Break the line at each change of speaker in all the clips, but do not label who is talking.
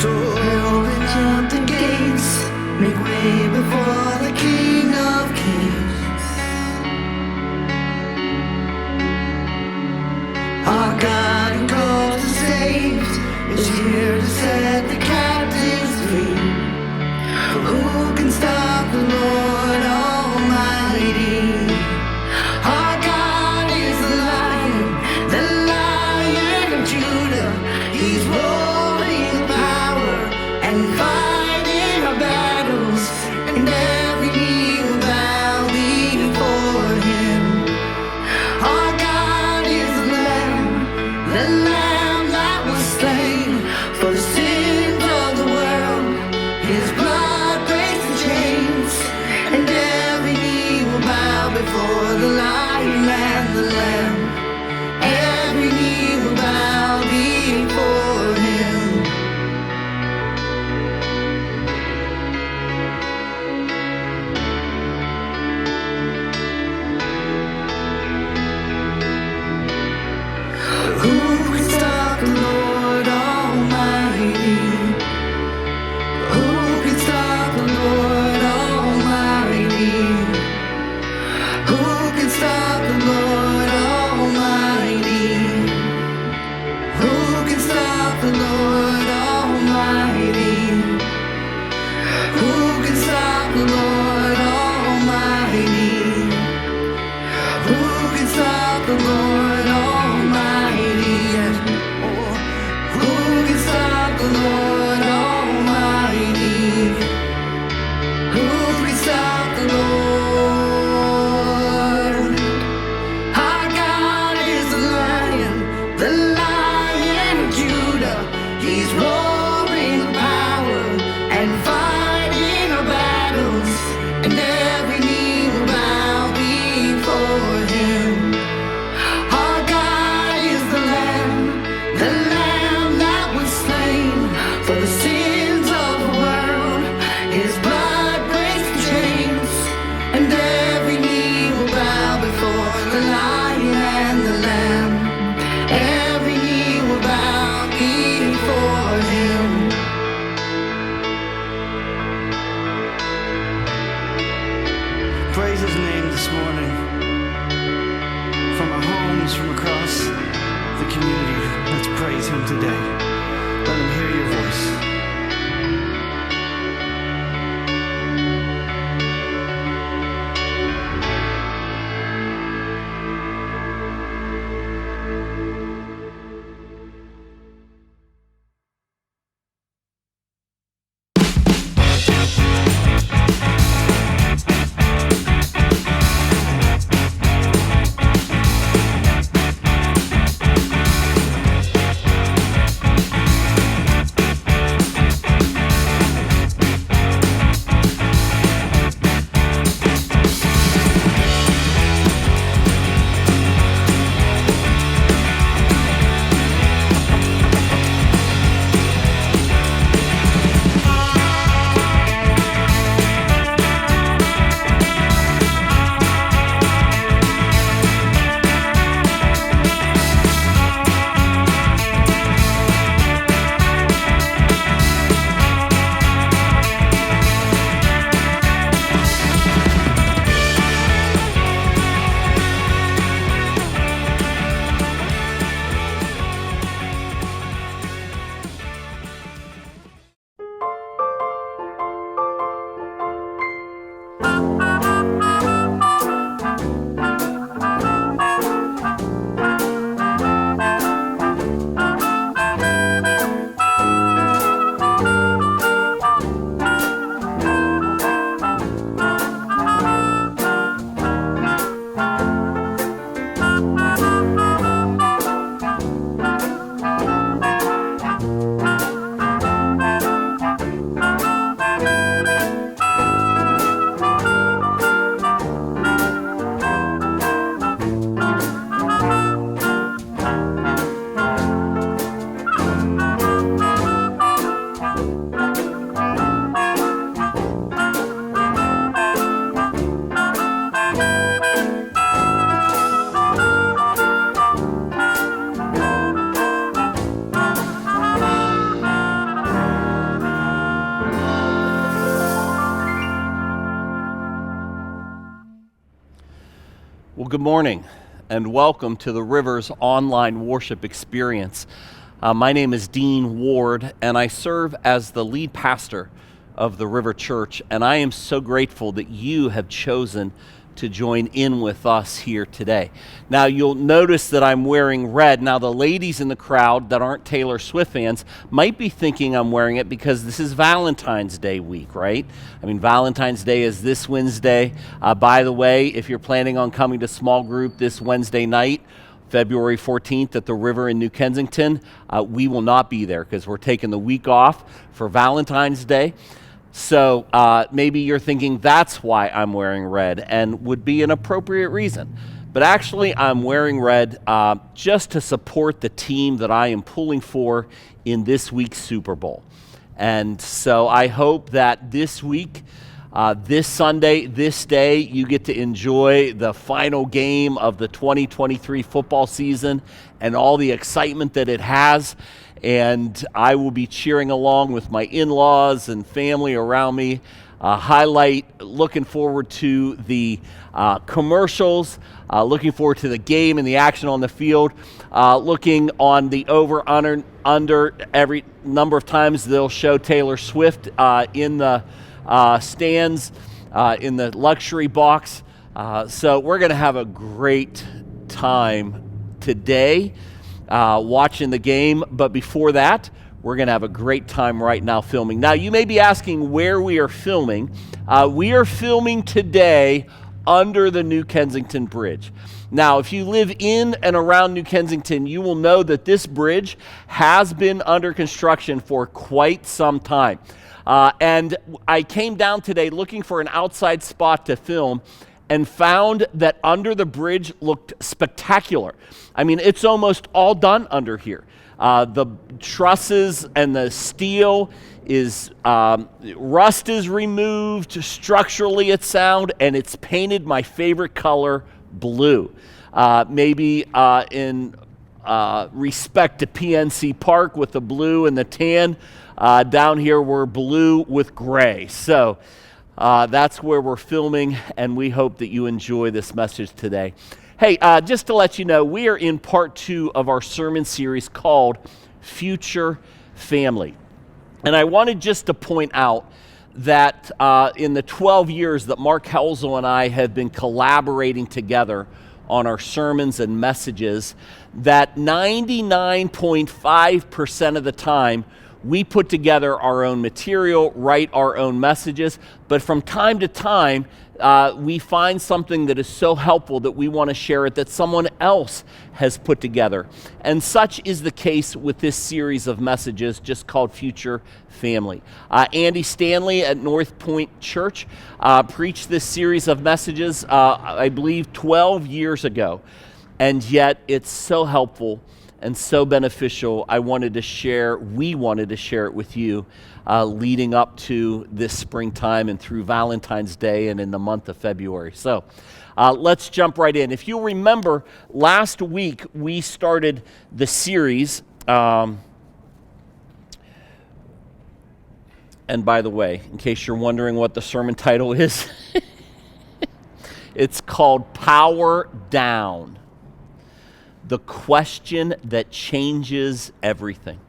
So open up the gates, make way before the King of Kings. Our God who calls the saved is here to set the captives free. Who can stop the Lord Almighty? Our God is the Lion of Judah. He's roaring in power and fighting our battles, and every knee will bow before Him. Our God is the Lamb that was slain for the sins of the world. His blood breaks the chains, and every knee will bow before the Lion and the Lamb. Every knee will bow before Him. Who can stop the Lord Almighty? Who can stop the Lord Almighty? Who can stop the Lord Almighty? Who can stop the Lord Almighty? Who can stop the Lord Almighty? Who can stop the Lord Almighty? Oh, who can stop the Lord Almighty? Who can stop the Lord? Our God is the Lion of Judah. He's roaring in power and fighting our battles, and every knee will bow before Him. Our God is the Lamb that was slain for the sins of the world. His blood breaks the chains, and every knee will bow before the Lion and the Lamb. Every knee will bow before Him.
Praise His name this morning. From our homes, from across the community, let's praise Him today. Let Him hear your voice.
good morning and welcome to the Rivers online worship experience. My name is Dean Ward and I serve as the lead pastor of the River Church, and I am so grateful that you have chosen to join in with us here today. Now you'll notice that I'm wearing red. Now the ladies in the crowd that aren't Taylor Swift fans might be thinking I'm wearing it because this is Valentine's Day week, right? I mean, Valentine's Day is this Wednesday. By the way, if you're planning on coming to small group this Wednesday night, February 14th at the River in New Kensington, we will not be there because we're taking the week off for Valentine's Day. So maybe you're thinking that's why I'm wearing red, and would be an appropriate reason. But actually, I'm wearing red just to support the team that I am pulling for in this week's Super Bowl. And so I hope that this week, this Sunday, this day, you get to enjoy the final game of the 2023 football season and all the excitement that it has. And I will be cheering along with my in-laws and family around me. Looking forward to the commercials, looking forward to the game and the action on the field, looking on the over-under every number of times they'll show Taylor Swift in the stands, in the luxury box. So we're going to have a great time today. Watching the game, but before that, we're going to have a great time right now filming. Now, you may be asking where we are filming. We are filming today under the New Kensington Bridge. Now, if you live in and around New Kensington, you will know that this bridge has been under construction for quite some time. And I came down today looking for an outside spot to film and found that under the bridge looked spectacular. I mean, it's almost all done under here. The trusses and the steel is, rust is removed, structurally it's sound, and it's painted my favorite color, blue. Maybe in respect to PNC Park with the blue and the tan, down here we're blue with gray. So that's where we're filming, and we hope that you enjoy this message today. Hey, just to let you know, we are in part 2 of our sermon series called Future Family. And I wanted just to point out that in the 12 years that Mark Helzel and I have been collaborating together on our sermons and messages, that 99.5% of the time, we put together our own material, write our own messages, but from time to time, we find something that is so helpful that we want to share it that someone else has put together. And such is the case with this series of messages just called Future Family. Andy Stanley at North Point Church preached this series of messages, I believe 12 years ago. And yet it's so helpful and so beneficial. We wanted to share it with you leading up to this springtime and through Valentine's Day and in the month of February. So let's jump right in. If you'll remember, last week we started the series, and by the way, in case you're wondering what the sermon title is, it's called Power Down. The question that changes everything.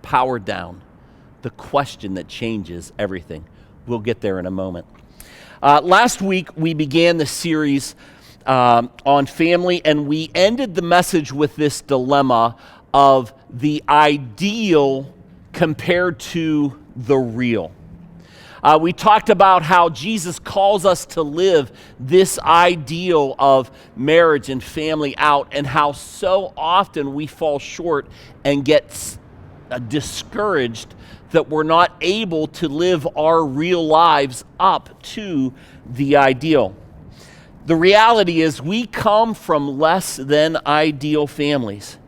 Power down. The question that changes everything. We'll get there in a moment. Last week, we began the series on family, and we ended the message with this dilemma of the ideal compared to the real. We talked about how Jesus calls us to live this ideal of marriage and family out, and how so often we fall short and get discouraged that we're not able to live our real lives up to the ideal. The reality is we come from less than ideal families,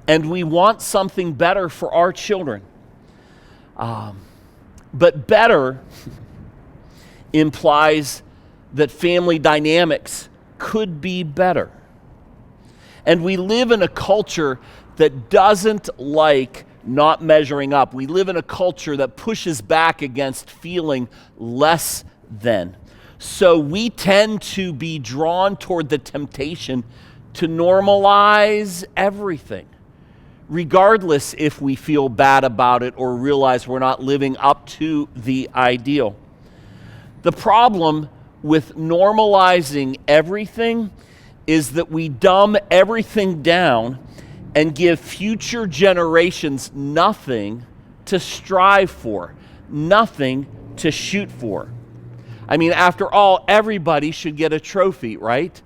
and we want something better for our children. But better implies that family dynamics could be better. And we live in a culture that doesn't like not measuring up. We live in a culture that pushes back against feeling less than. So we tend to be drawn toward the temptation to normalize everything, regardless if we feel bad about it or realize we're not living up to the ideal. The problem with normalizing everything is that we dumb everything down and give future generations nothing to strive for, nothing to shoot for. I mean, after all, everybody should get a trophy, right?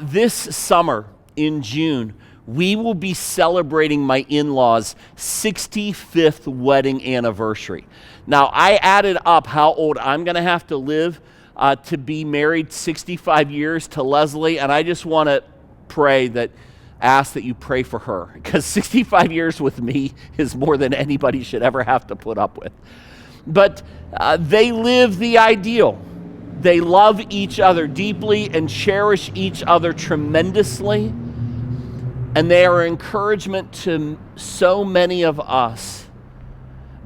This summer in June, we will be celebrating my in-laws' 65th wedding anniversary. Now, I added up how old I'm going to have to live to be married 65 years to Leslie, and I just want to ask that you pray for her, because 65 years with me is more than anybody should ever have to put up with. But they live the ideal. They love each other deeply and cherish each other tremendously. And they are encouragement to so many of us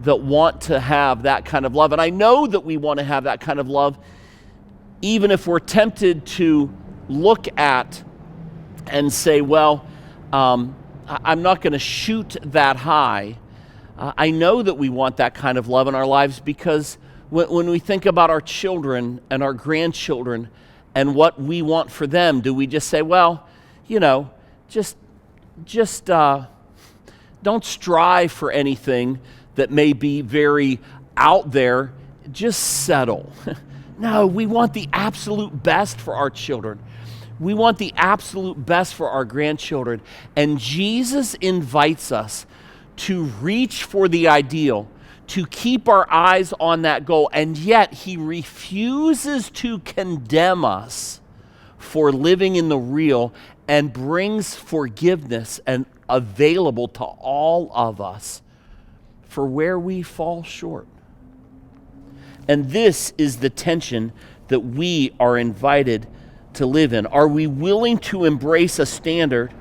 that want to have that kind of love. And I know that we want to have that kind of love, even if we're tempted to look at and say, well, I'm not going to shoot that high. I know that we want that kind of love in our lives because when we think about our children and our grandchildren and what we want for them, do we just say, well, just don't strive for anything that may be very out there, just settle. No, we want the absolute best for our children. We want the absolute best for our grandchildren. And Jesus invites us to reach for the ideal, to keep our eyes on that goal, and yet he refuses to condemn us for living in the real and brings forgiveness and available to all of us for where we fall short. And this is the tension that we are invited to live in. Are we willing to embrace a standard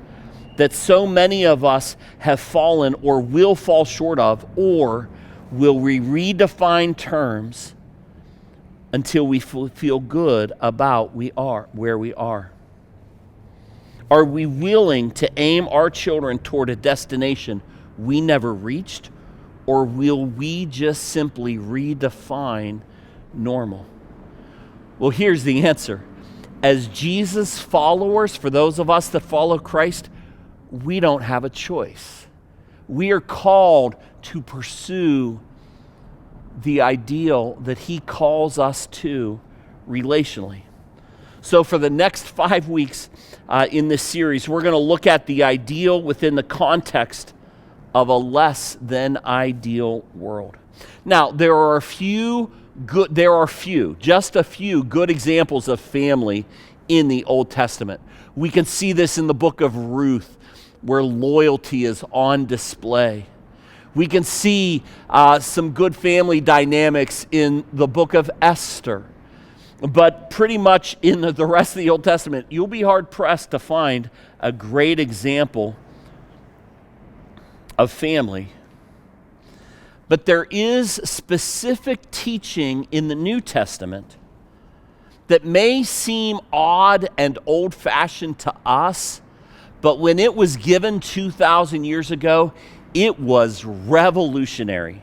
that so many of us have fallen or will fall short of, or will we redefine terms until we feel good about where we are? Are we willing to aim our children toward a destination we never reached, or will we just simply redefine normal? Well, here's the answer. As Jesus followers, for those of us that follow Christ, we don't have a choice. We are called to pursue the ideal that he calls us to relationally. So for the next 5 weeks in this series, we're going to look at the ideal within the context of a less than ideal world. Now, there are just a few good examples of family in the Old Testament. We can see this in the book of Ruth, where loyalty is on display. We can see some good family dynamics in the book of Esther. But pretty much in the rest of the Old Testament, you'll be hard-pressed to find a great example of family. But there is specific teaching in the New Testament that may seem odd and old-fashioned to us, but when it was given 2,000 years ago, it was revolutionary.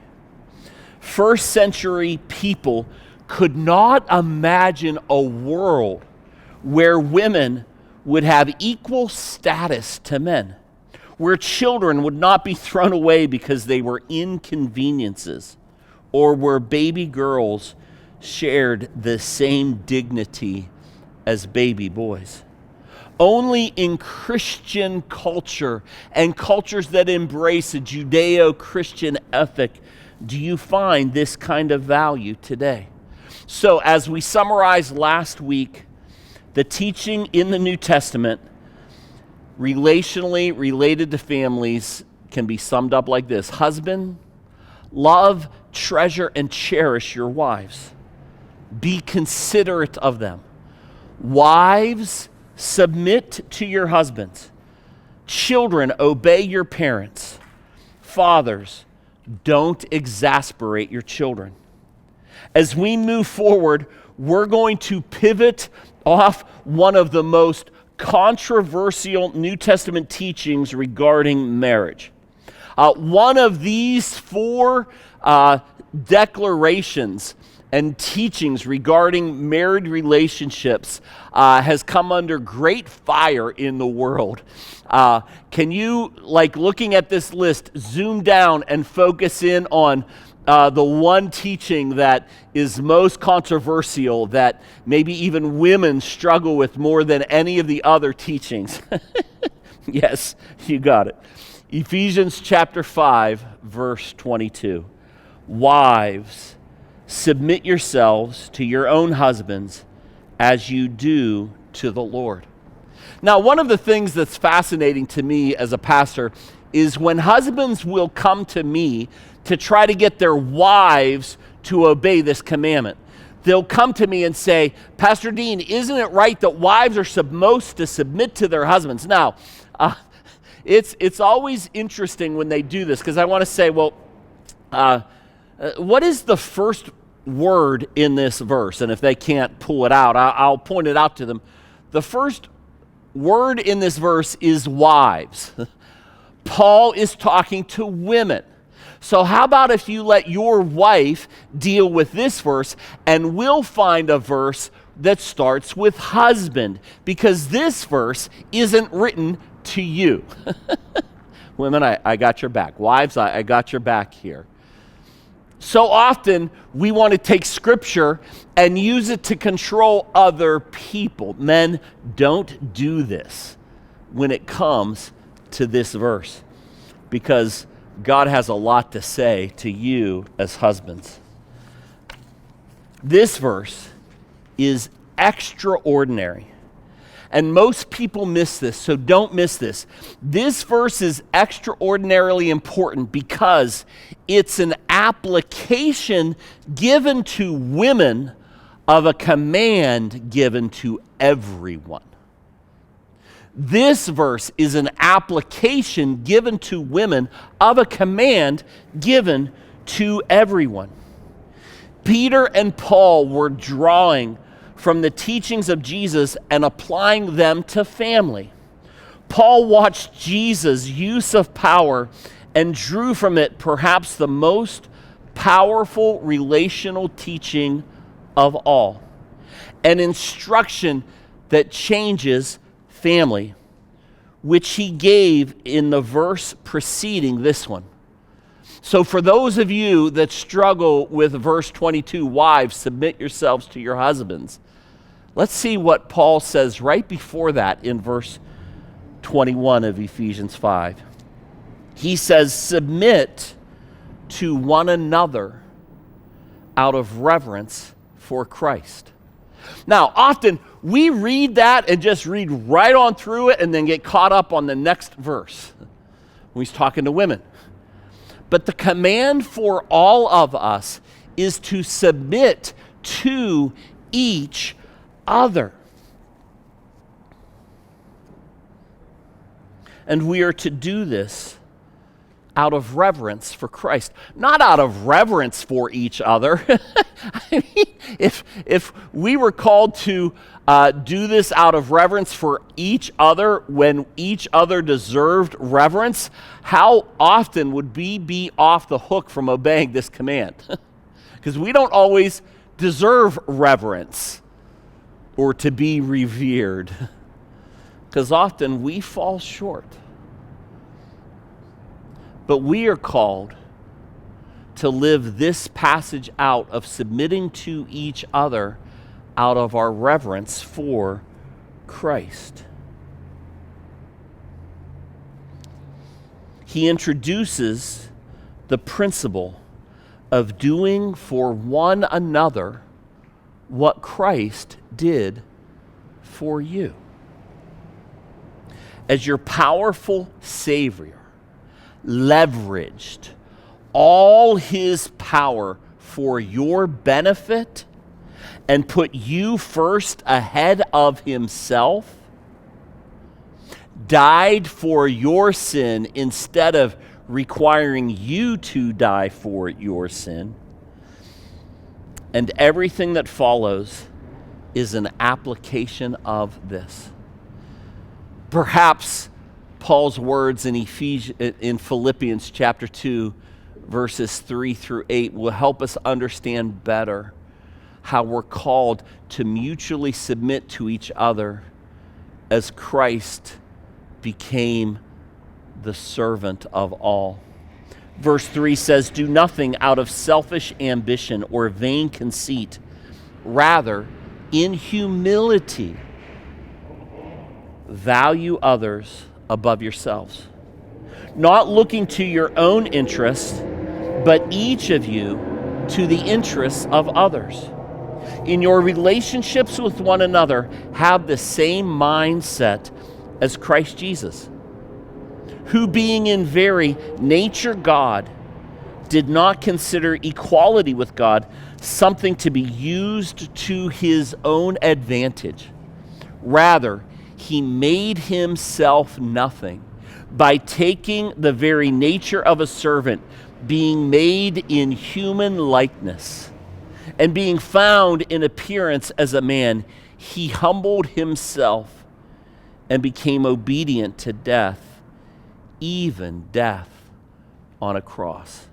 First century people could not imagine a world where women would have equal status to men, where children would not be thrown away because they were inconveniences, or where baby girls shared the same dignity as baby boys. Only in Christian culture and cultures that embrace a Judeo-Christian ethic do you find this kind of value today. So as we summarized last week, the teaching in the New Testament relationally related to families can be summed up like this. Husband, love, treasure, and cherish your wives. Be considerate of them. Wives, submit to your husbands. Children, obey your parents. Fathers, don't exasperate your children. As we move forward, we're going to pivot off one of the most controversial New Testament teachings regarding marriage. One of these four declarations and teachings regarding married relationships has come under great fire in the world. Can you, looking at this list, zoom down and focus in on the one teaching that is most controversial, that maybe even women struggle with more than any of the other teachings? Yes, you got it. Ephesians chapter 5, verse 22. Wives, submit yourselves to your own husbands as you do to the Lord. Now, one of the things that's fascinating to me as a pastor is when husbands will come to me to try to get their wives to obey this commandment. They'll come to me and say, Pastor Dean, isn't it right that wives are supposed to submit to their husbands? Now, it's always interesting when they do this, because I want to say, well, what is the first word in this verse? And if they can't pull it out, I'll point it out to them. The first word in this verse is wives. Paul is talking to women. So how about if you let your wife deal with this verse, and we'll find a verse that starts with husband, because this verse isn't written to you. Women, I got your back. Wives, I got your back here. So often we want to take scripture and use it to control other people. Men, don't do this when it comes to this verse, because God has a lot to say to you as husbands. This verse is extraordinary. And most people miss this, so don't miss this. This verse is extraordinarily important because it's an application given to women of a command given to everyone. This verse is an application given to women of a command given to everyone. Peter and Paul were drawing from the teachings of Jesus and applying them to family. Paul watched Jesus' use of power and drew from it perhaps the most powerful relational teaching of all, an instruction that changes family, which he gave in the verse preceding this one. So for those of you that struggle with verse 22, wives, submit yourselves to your husbands, let's see what Paul says right before that in verse 21 of Ephesians 5. He says, submit to one another out of reverence for Christ. Now, often we read that and just read right on through it and then get caught up on the next verse when he's talking to women. But the command for all of us is to submit to each other. And we are to do this out of reverence for Christ, not out of reverence for each other. I mean, if we were called to do this out of reverence for each other when each other deserved reverence, how often would we be off the hook from obeying this command? Because we don't always deserve reverence or to be revered, because often we fall short. But we are called to live this passage out of submitting to each other out of our reverence for Christ. He introduces the principle of doing for one another what Christ did for you. As your powerful Savior leveraged all his power for your benefit and put you first ahead of himself, died for your sin instead of requiring you to die for your sin, and everything that follows is an application of this. Perhaps Paul's words in Philippians chapter 2, verses 3 through 8 will help us understand better how we're called to mutually submit to each other as Christ became the servant of all. Verse 3 says, "Do nothing out of selfish ambition or vain conceit. Rather, in humility, value others above yourselves, not looking to your own interests, but each of you to the interests of others. In your relationships with one another, have the same mindset as Christ Jesus, who being in very nature God, did not consider equality with God something to be used to his own advantage. Rather, he made himself nothing by taking the very nature of a servant, being made in human likeness, and being found in appearance as a man, he humbled himself and became obedient to death, even death on a cross."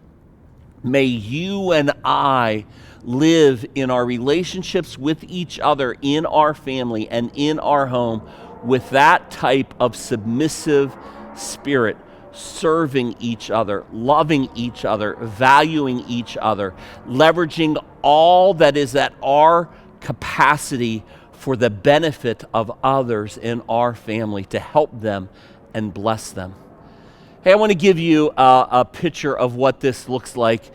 May you and I live in our relationships with each other, in our family and in our home, with that type of submissive spirit, serving each other, loving each other, valuing each other, leveraging all that is at our capacity for the benefit of others in our family, to help them and bless them. Hey, I want to give you a picture of what this looks like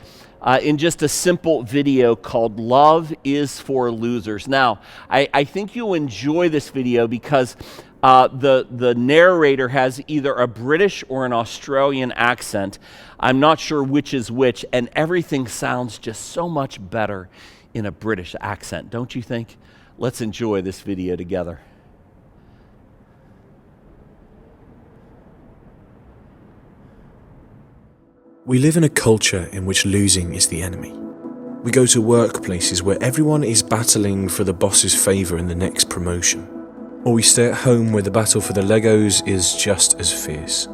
in just a simple video called "Love is for Losers." Now, I think you'll enjoy this video because the narrator has either a British or an Australian accent. I'm not sure which is which, and everything sounds just so much better in a British accent, don't you think? Let's enjoy this video together.
We live in a culture in which losing is the enemy. We go to workplaces where everyone is battling for the boss's favour in the next promotion. Or we stay at home where the battle for the Legos is just as fierce.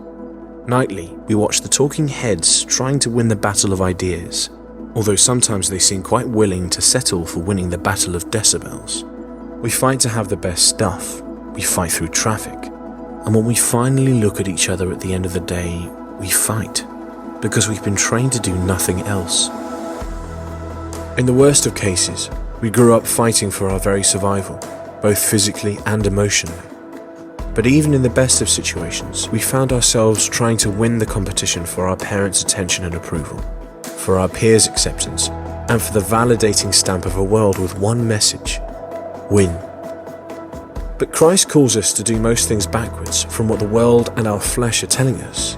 Nightly, we watch the talking heads trying to win the battle of ideas, although sometimes they seem quite willing to settle for winning the battle of decibels. We fight to have the best stuff, we fight through traffic, and when we finally look at each other at the end of the day, we fight, because we've been trained to do nothing else. In the worst of cases, we grew up fighting for our very survival, both physically and emotionally. But even in the best of situations, we found ourselves trying to win the competition for our parents' attention and approval, for our peers' acceptance, and for the validating stamp of a world with one message: win. But Christ calls us to do most things backwards from what the world and our flesh are telling us.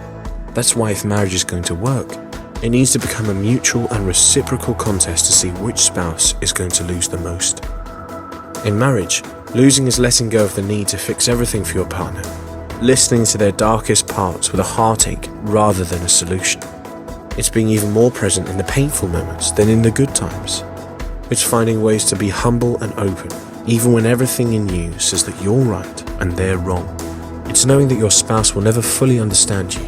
That's why if marriage is going to work, it needs to become a mutual and reciprocal contest to see which spouse is going to lose the most. In marriage, losing is letting go of the need to fix everything for your partner, listening to their darkest parts with a heartache rather than a solution. It's being even more present in the painful moments than in the good times. It's finding ways to be humble and open, even when everything in you says that you're right and they're wrong. It's knowing that your spouse will never fully understand you,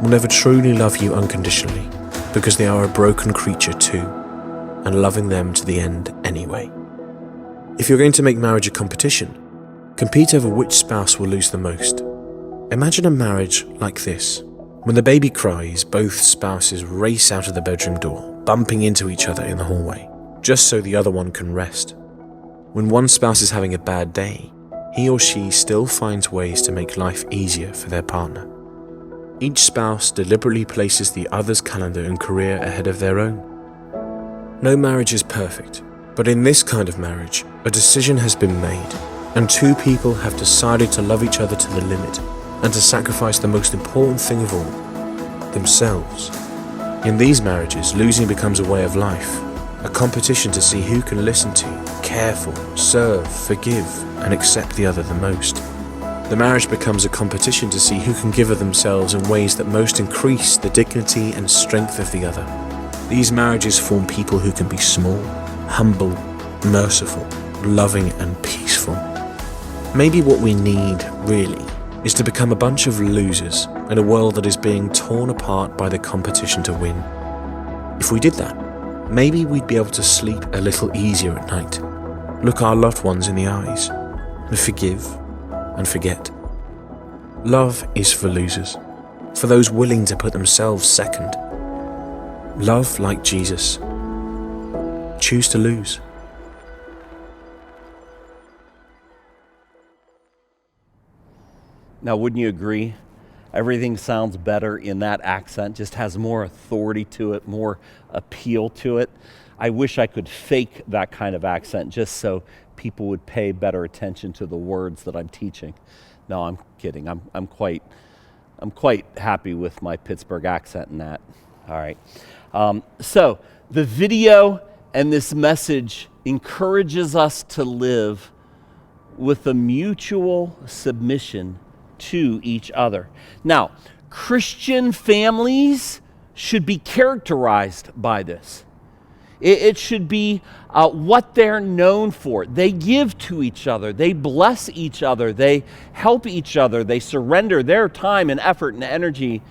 will never truly love you unconditionally, because they are a broken creature too, and loving them to the end anyway. If you're going to make marriage a competition, compete over which spouse will lose the most. Imagine a marriage like this. When the baby cries, both spouses race out of the bedroom door, bumping into each other in the hallway, just so the other one can rest. When one spouse is having a bad day, he or she still finds ways to make life easier for their partner. Each spouse deliberately places the other's calendar and career ahead of their own. No marriage is perfect, but in this kind of marriage, a decision has been made, and two people have decided to love each other to the limit and to sacrifice the most important thing of all, themselves. In these marriages, losing becomes a way of life, a competition to see who can listen to, care for, serve, forgive, and accept the other the most. The marriage becomes a competition to see who can give of themselves in ways that most increase the dignity and strength of the other. These marriages form people who can be small, humble, merciful, loving and peaceful. Maybe what we need, really, is to become a bunch of losers in a world that is being torn apart by the competition to win. If we did that, maybe we'd be able to sleep a little easier at night, look our loved ones in the eyes, and forgive and forget. Love is for losers, for those willing to put themselves second. Love like Jesus. Choose to lose.
Now, wouldn't you agree? Everything sounds better in that accent, just has more authority to it, more appeal to it. I wish I could fake that kind of accent just so people would pay better attention to the words that I'm teaching. No, I'm kidding. I'm quite happy with my Pittsburgh accent in that. All right. So the video and this message encourages us to live with a mutual submission to each other. Now, Christian families should be characterized by this. It should be what they're known for. They give to each other. They bless each other. They help each other. They surrender their time and effort and energy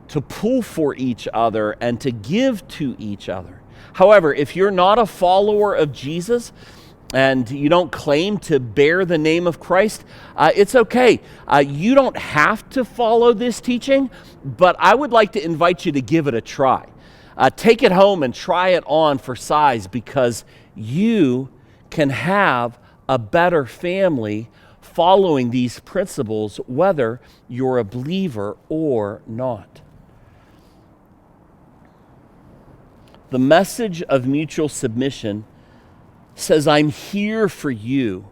to pull for each other and to give to each other. However, if you're not a follower of Jesus and you don't claim to bear the name of Christ, it's okay. You don't have to follow this teaching, but I would like to invite you to give it a try. Take it home and try it on for size, because you can have a better family following these principles, whether you're a believer or not. The message of mutual submission says, I'm here for you,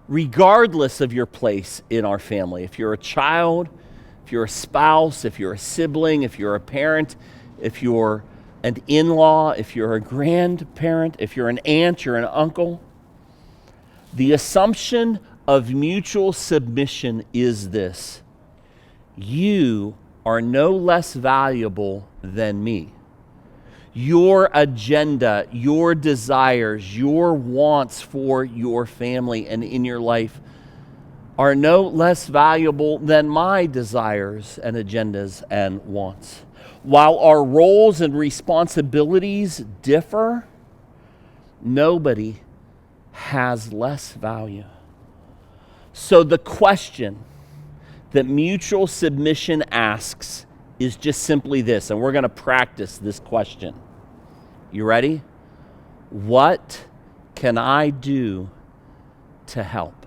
regardless of your place in our family. If you're a child, if you're a spouse, if you're a sibling, if you're a parent, if you're an in-law, if you're a grandparent, if you're an aunt, you're an uncle. The assumption of mutual submission is this: you are no less valuable than me. Your agenda, your desires, your wants for your family and in your life are no less valuable than my desires and agendas and wants. While our roles and responsibilities differ, nobody has less value. So the question that mutual submission asks is just simply this, and we're going to practice this question. You ready? What can I do to help?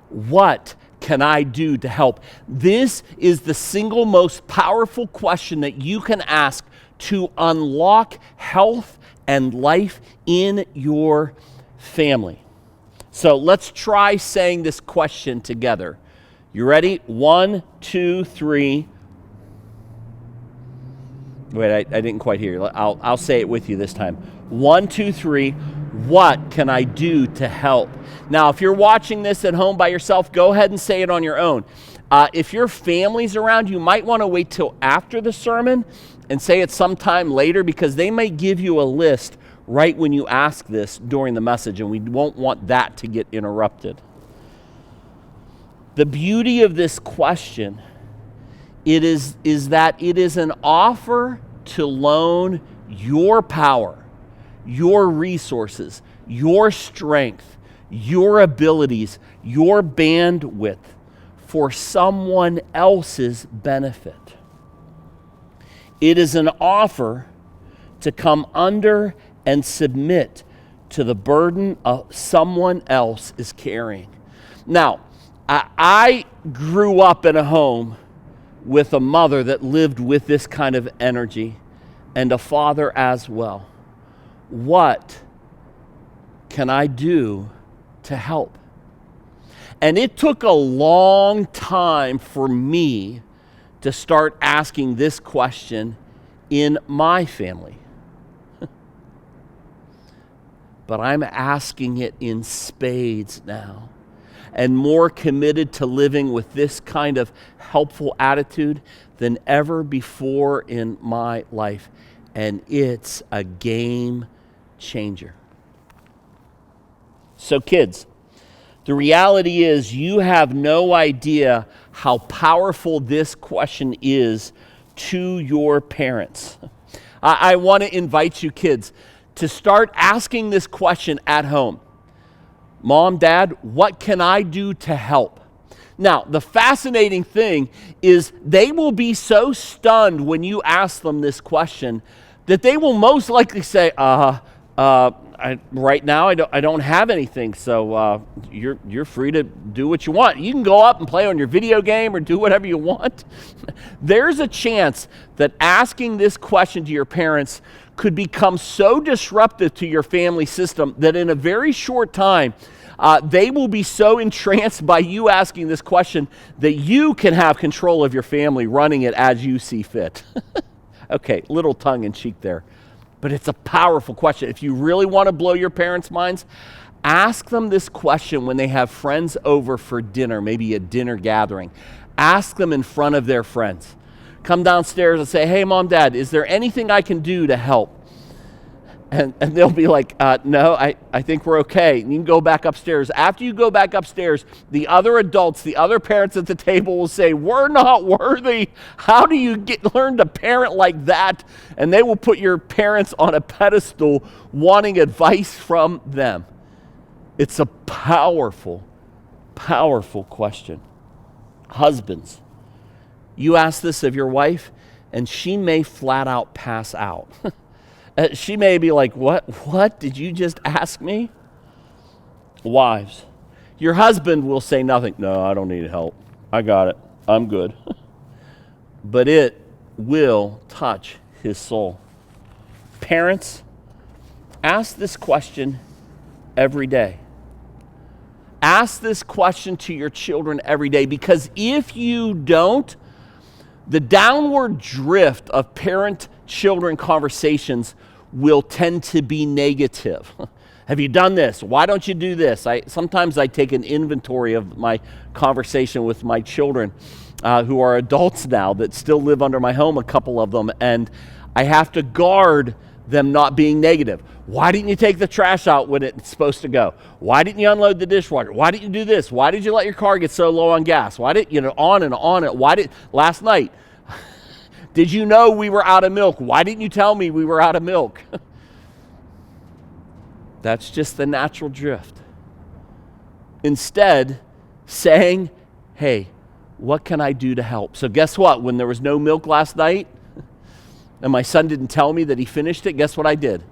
What can I do to help? This is the single most powerful question that you can ask to unlock health and life in your family. So let's try saying this question together. You ready? 1, 2, 3. Wait, I didn't quite hear you. I'll say it with you this time. 1, 2, 3. What can I do to help? Now, if you're watching this at home by yourself, go ahead and say it on your own. If your family's around, you might want to wait till after the sermon and say it sometime later, because they may give you a list right when you ask this during the message, and we won't want that to get interrupted. The beauty of this question is that it is an offer to loan your power, your resources, your strength, your abilities, your bandwidth for someone else's benefit. It is an offer to come under and submit to the burden of someone else is carrying. Now, I grew up in a home with a mother that lived with this kind of energy, and a father as well. What can I do to help? And it took a long time for me to start asking this question in my family. But I'm asking it in spades now, and more committed to living with this kind of helpful attitude than ever before in my life. And it's a game changer. So kids, the reality is you have no idea how powerful this question is to your parents. I want to invite you kids to start asking this question at home. Mom, Dad, what can I do to help? Now, the fascinating thing is they will be so stunned when you ask them this question that they will most likely say, right now I don't have anything, so you're free to do what you want. You can go up and play on your video game or do whatever you want. There's a chance that asking this question to your parents could become so disruptive to your family system that in a very short time, they will be so entranced by you asking this question that you can have control of your family running it as you see fit. Okay, little tongue in cheek there. But it's a powerful question. If you really want to blow your parents' minds, ask them this question when they have friends over for dinner, maybe a dinner gathering. Ask them in front of their friends. Come downstairs and say, hey, Mom, Dad, is there anything I can do to help? And they'll be like, no, I think we're okay. And you can go back upstairs. After you go back upstairs, the other adults, the other parents at the table will say, we're not worthy. How do you learn to parent like that? And they will put your parents on a pedestal wanting advice from them. It's a powerful, powerful question. Husbands, you ask this of your wife, and she may flat out pass out. She may be like, what did you just ask me? Wives, your husband will say nothing. No, I don't need help. I got it. I'm good. But it will touch his soul. Parents, ask this question every day. Ask this question to your children every day, because if you don't, the downward drift of parent-children conversations will tend to be negative. Have you done this? Why don't you do this? Sometimes I take an inventory of my conversation with my children who are adults now that still live under my home, a couple of them, and I have to guard them not being negative. Why didn't you take the trash out when it's supposed to go? Why didn't you unload the dishwasher? Why didn't you do this? Why did you let your car get so low on gas? Why did on and on? Last night, did you know we were out of milk? Why didn't you tell me we were out of milk? That's just the natural drift. Instead, saying, hey, what can I do to help? So guess what? When there was no milk last night, and my son didn't tell me that he finished it, guess what I did?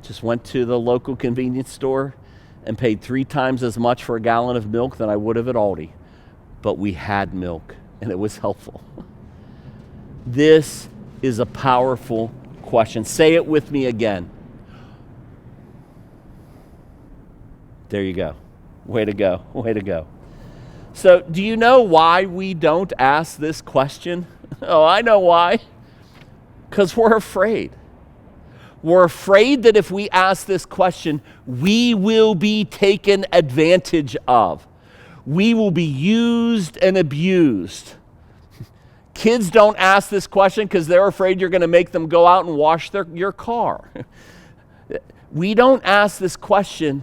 Just went to the local convenience store and paid 3 times as much for a gallon of milk than I would have at Aldi. But we had milk, and it was helpful. This is a powerful question. Say it with me again. There you go. Way to go. Way to go. So, do you know why we don't ask this question? Oh, I know why. Because we're afraid. We're afraid that if we ask this question, we will be taken advantage of. We will be used and abused. Kids don't ask this question because they're afraid you're going to make them go out and wash your car. We don't ask this question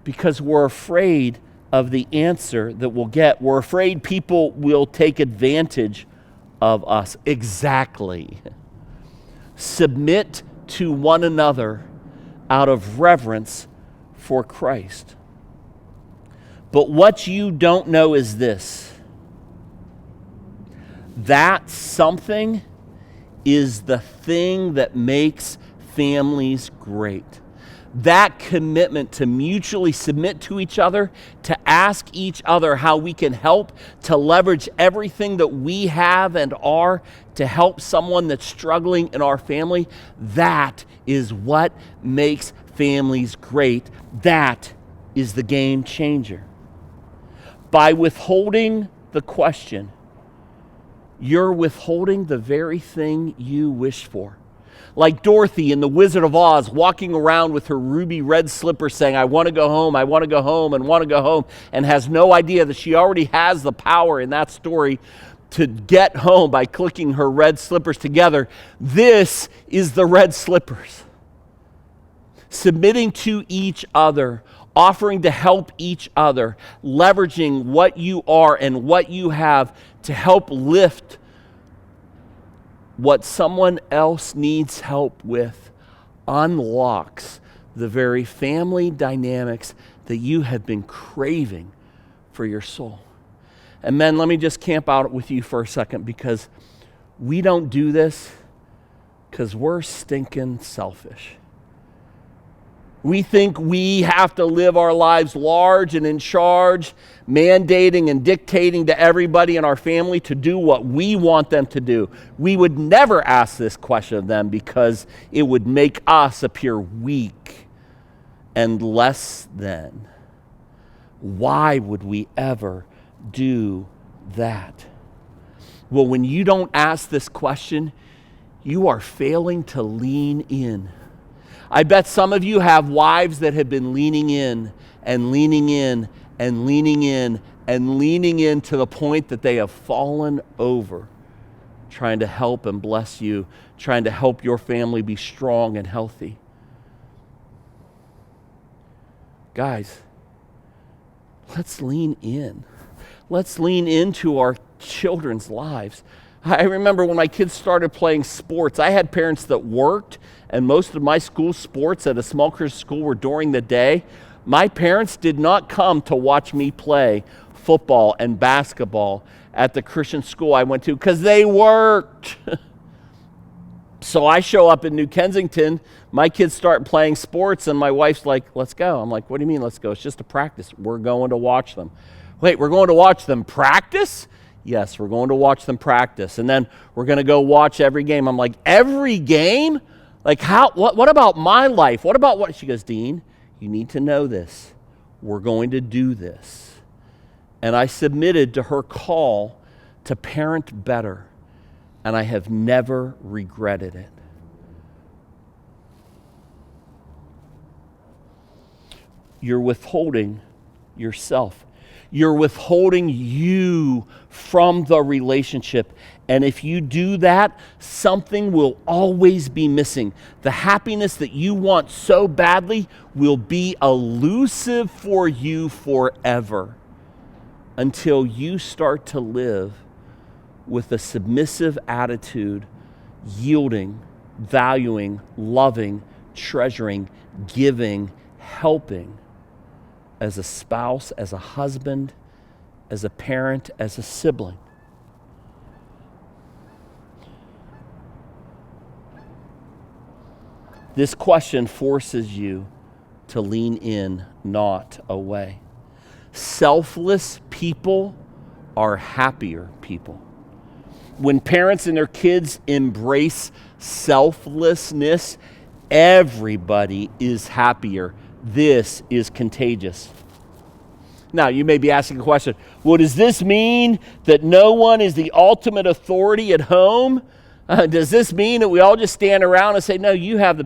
because we're afraid of the answer that we'll get. We're afraid people will take advantage of us. Exactly. Submit to one another out of reverence for Christ. But what you don't know is this: that something is the thing that makes families great. That commitment to mutually submit to each other, to ask each other how we can help, to leverage everything that we have and are to help someone that's struggling in our family, that is what makes families great. That is the game changer. By withholding the question, you're withholding the very thing you wish for. Like Dorothy in The Wizard of Oz, walking around with her ruby red slippers saying, I want to go home, I want to go home, and want to go home, and has no idea that she already has the power in that story to get home by clicking her red slippers together. This is the red slippers. Submitting to each other, offering to help each other, leveraging what you are and what you have to help lift what someone else needs help with, unlocks the very family dynamics that you have been craving for your soul. And men, let me just camp out with you for a second, because we don't do this because we're stinking selfish. We think we have to live our lives large and in charge, mandating and dictating to everybody in our family to do what we want them to do. We would never ask this question of them because it would make us appear weak and less than. Why would we ever do that? Well, when you don't ask this question, you are failing to lean in. I bet some of you have wives that have been leaning in and leaning in and leaning in and leaning in to the point that they have fallen over, trying to help and bless you, trying to help your family be strong and healthy. Guys, let's lean in. Let's lean into our children's lives. I remember when my kids started playing sports, I had parents that worked, and most of my school sports at a small Christian school were during the day. My parents did not come to watch me play football and basketball at the Christian school I went to because they worked. So I show up in New Kensington, my kids start playing sports, and my wife's like, let's go. I'm like, what do you mean let's go? It's just a practice. We're going to watch them. Wait, we're going to watch them practice? Yes, we're going to watch them practice. And then we're going to go watch every game. I'm like, every game? Like, what about my life? What about what? She goes, Dean, you need to know this. We're going to do this. And I submitted to her call to parent better, and I have never regretted it. You're withholding yourself. You're withholding you from the relationship. And if you do that, something will always be missing. The happiness that you want so badly will be elusive for you forever until you start to live with a submissive attitude, yielding, valuing, loving, treasuring, giving, helping, as a spouse, as a husband, as a parent, as a sibling. This question forces you to lean in, not away. Selfless people are happier people. When parents and their kids embrace selflessness, everybody is happier. This is contagious. Now, you may be asking a question, well, does this mean that no one is the ultimate authority at home? Does this mean that we all just stand around and say, no, you have the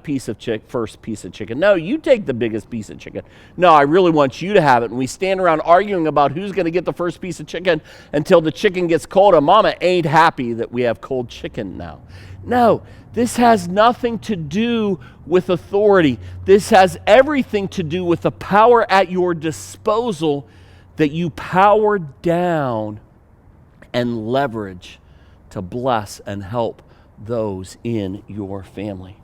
first piece of chicken. No, you take the biggest piece of chicken. No, I really want you to have it. And we stand around arguing about who's going to get the first piece of chicken until the chicken gets cold, and mama ain't happy that we have cold chicken now. No, this has nothing to do with authority. This has everything to do with the power at your disposal that you power down and leverage to bless and help those in your family.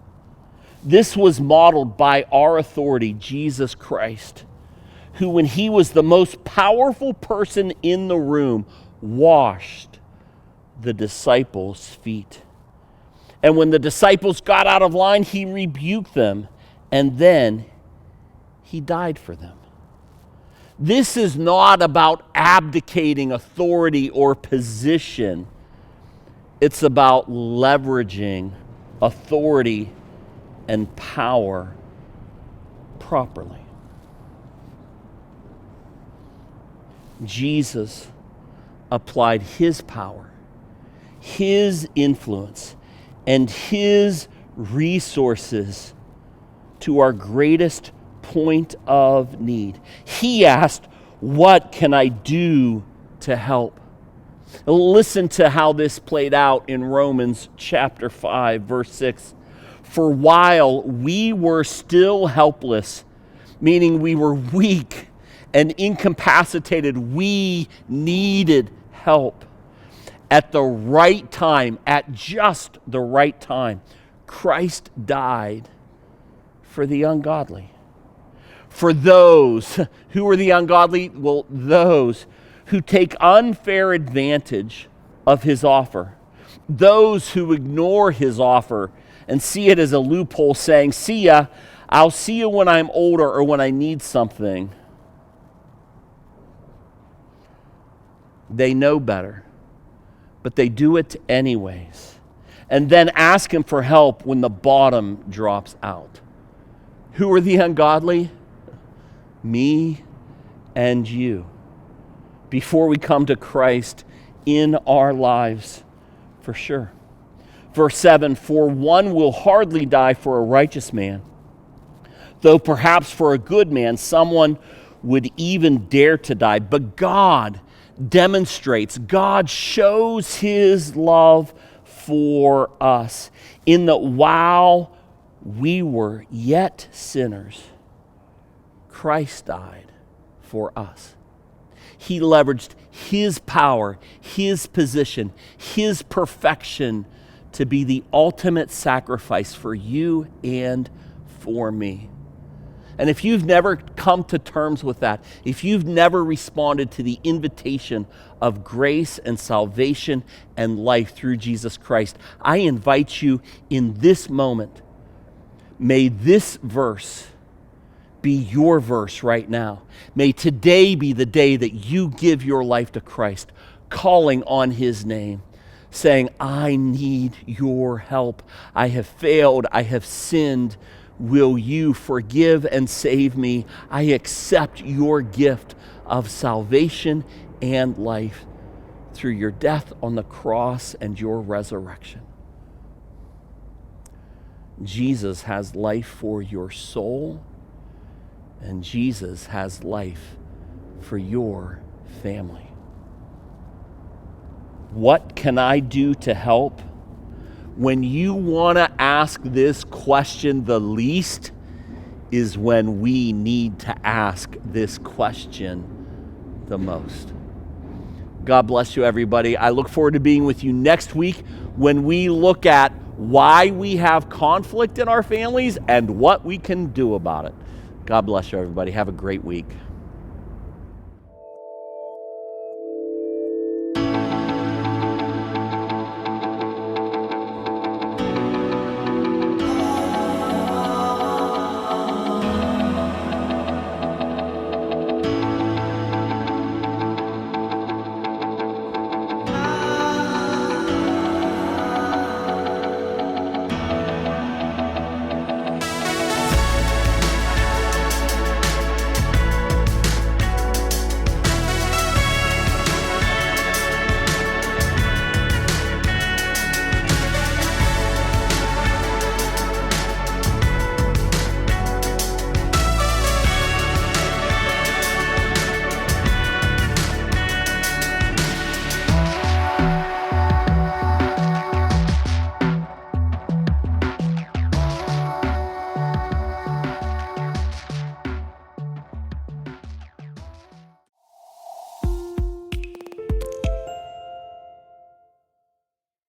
This was modeled by our authority, Jesus Christ, who, when he was the most powerful person in the room, washed the disciples' feet. And when the disciples got out of line, he rebuked them, and then he died for them. This is not about abdicating authority or position. It's about leveraging authority and power properly. Jesus applied his power, his influence, and his resources to our greatest point of need. He asked, what can I do to help? Listen to how this played out in Romans chapter 5, verse 6. For while we were still helpless, meaning we were weak and incapacitated. We needed help. At the right time, at just the right time, Christ died for the ungodly. For those who are the ungodly, well, those who take unfair advantage of his offer. Those who ignore his offer and see it as a loophole, saying, see ya, I'll see you when I'm older or when I need something. They know better, but they do it anyways, and then ask him for help when the bottom drops out. Who are the ungodly? Me and you. Before we come to Christ in our lives, for sure. Verse 7, for one will hardly die for a righteous man, though perhaps for a good man someone would even dare to die. But God demonstrates, God shows his love for us in that while we were yet sinners, Christ died for us. He leveraged his power, his position, his perfection to be the ultimate sacrifice for you and for me. And if you've never come to terms with that, if you've never responded to the invitation of grace and salvation and life through Jesus Christ, I invite you in this moment, may this verse be your verse right now. May today be the day that you give your life to Christ, calling on his name, saying, I need your help. I have failed. I have sinned. Will you forgive and save me? I accept your gift of salvation and life through your death on the cross and your resurrection. Jesus has life for your soul, and Jesus has life for your family. What can I do to help? When you want to ask this question the least is when we need to ask this question the most. God bless you, everybody. I look forward to being with you next week when we look at why we have conflict in our families and what we can do about it. God bless you, everybody. Have a great week.